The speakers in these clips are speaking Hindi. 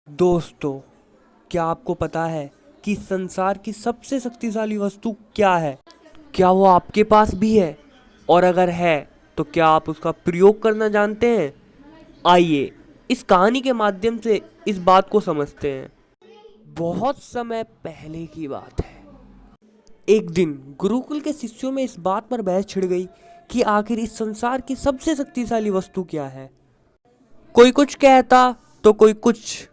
दोस्तों, क्या आपको पता है कि संसार की सबसे शक्तिशाली वस्तु क्या है? क्या वो आपके पास भी है? और अगर है तो क्या आप उसका प्रयोग करना जानते हैं? आइए इस कहानी के माध्यम से इस बात को समझते हैं। बहुत समय पहले की बात है। एक दिन गुरुकुल के शिष्यों में इस बात पर बहस छिड़ गई कि आखिर इस संसार की सबसे शक्तिशाली वस्तु क्या है। कोई कुछ कहता तो कोई कुछ।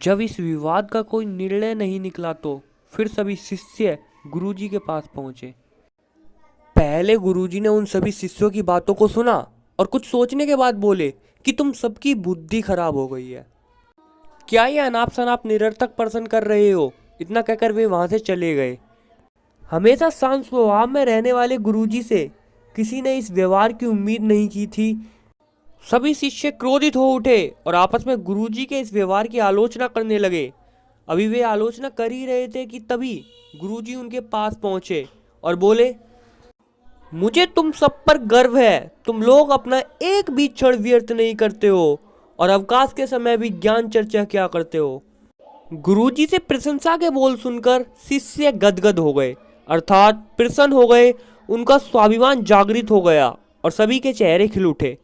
जब इस विवाद का कोई निर्णय नहीं निकला तो फिर सभी शिष्य गुरुजी के पास पहुंचे। पहले गुरुजी ने उन सभी शिष्यों की बातों को सुना और कुछ सोचने के बाद बोले कि तुम सबकी बुद्धि खराब हो गई है। क्या ये अनाप शनाप निरर्थक प्रश्न कर रहे हो? इतना कहकर वे वहां से चले गए। हमेशा शांत स्वभाव में रहने वाले गुरुजी से किसी ने इस व्यवहार की उम्मीद नहीं की थी। सभी शिष्य क्रोधित हो उठे और आपस में गुरुजी के इस व्यवहार की आलोचना करने लगे। अभी वे आलोचना कर ही रहे थे कि तभी गुरुजी उनके पास पहुंचे और बोले, मुझे तुम सब पर गर्व है। तुम लोग अपना एक भी क्षण व्यर्थ नहीं करते हो और अवकाश के समय भी ज्ञान चर्चा क्या करते हो। गुरुजी से प्रशंसा के बोल सुनकर शिष्य गदगद हो गए, अर्थात प्रसन्न हो गए। उनका स्वाभिमान जागृत हो गया और सभी के चेहरे खिल उठे।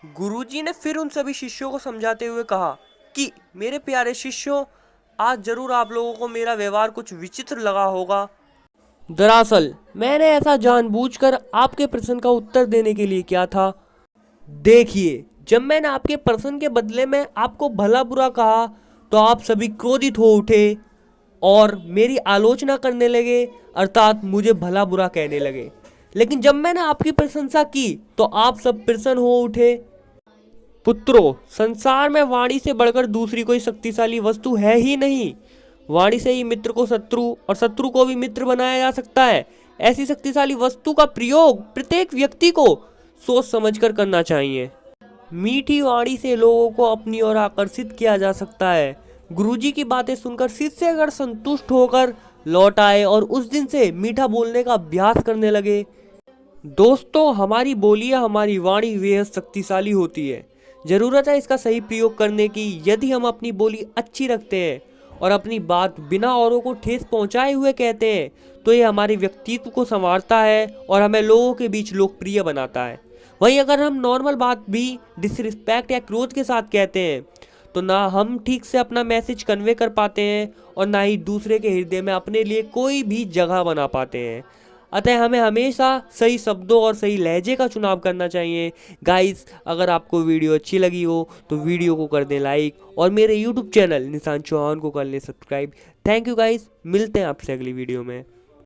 गुरुजी ने फिर उन सभी शिष्यों को समझाते हुए कहा कि मेरे प्यारे शिष्यों, आज जरूर आप लोगों को मेरा व्यवहार कुछ विचित्र लगा होगा। दरअसल मैंने ऐसा जानबूझकर आपके प्रश्न का उत्तर देने के लिए किया था। देखिए, जब मैंने आपके प्रश्न के बदले में आपको भला बुरा कहा तो आप सभी क्रोधित हो उठे और मेरी आलोचना करने लगे, अर्थात मुझे भला बुरा कहने लगे। लेकिन जब मैंने आपकी प्रशंसा की तो आप सब प्रसन्न हो उठे। पुत्रों, संसार में वाणी से बढ़कर दूसरी कोई शक्तिशाली वस्तु है ही नहीं। वाणी से ही मित्र को शत्रु और शत्रु को भी मित्र बनाया जा सकता है। ऐसी शक्तिशाली वस्तु का प्रयोग प्रत्येक व्यक्ति को सोच समझकर करना चाहिए। मीठी वाणी से लोगों को अपनी ओर आकर्षित किया जा सकता है। गुरुजी की बातें सुनकर शिष्यगण संतुष्ट होकर लौट आए और उस दिन से मीठा बोलने का अभ्यास करने लगे। दोस्तों, हमारी बोलियां, हमारी वाणी बेहद शक्तिशाली होती है। जरूरत है इसका सही प्रयोग करने की। यदि हम अपनी बोली अच्छी रखते हैं और अपनी बात बिना औरों को ठेस पहुंचाए हुए कहते हैं तो ये हमारे व्यक्तित्व को संवारता है और हमें लोगों के बीच लोकप्रिय बनाता है। वहीं अगर हम नॉर्मल बात भी डिसरिस्पेक्ट या क्रोध के साथ कहते हैं तो ना हम ठीक से अपना मैसेज कन्वे कर पाते हैं और ना ही दूसरे के हृदय में अपने लिए कोई भी जगह बना पाते हैं। अतः हमें हमेशा सही शब्दों और सही लहजे का चुनाव करना चाहिए। गाइस, अगर आपको वीडियो अच्छी लगी हो तो वीडियो को कर दें लाइक और मेरे यूट्यूब चैनल निशान चौहान को कर लें सब्सक्राइब। थैंक यू गाइस, मिलते हैं आपसे अगली वीडियो में।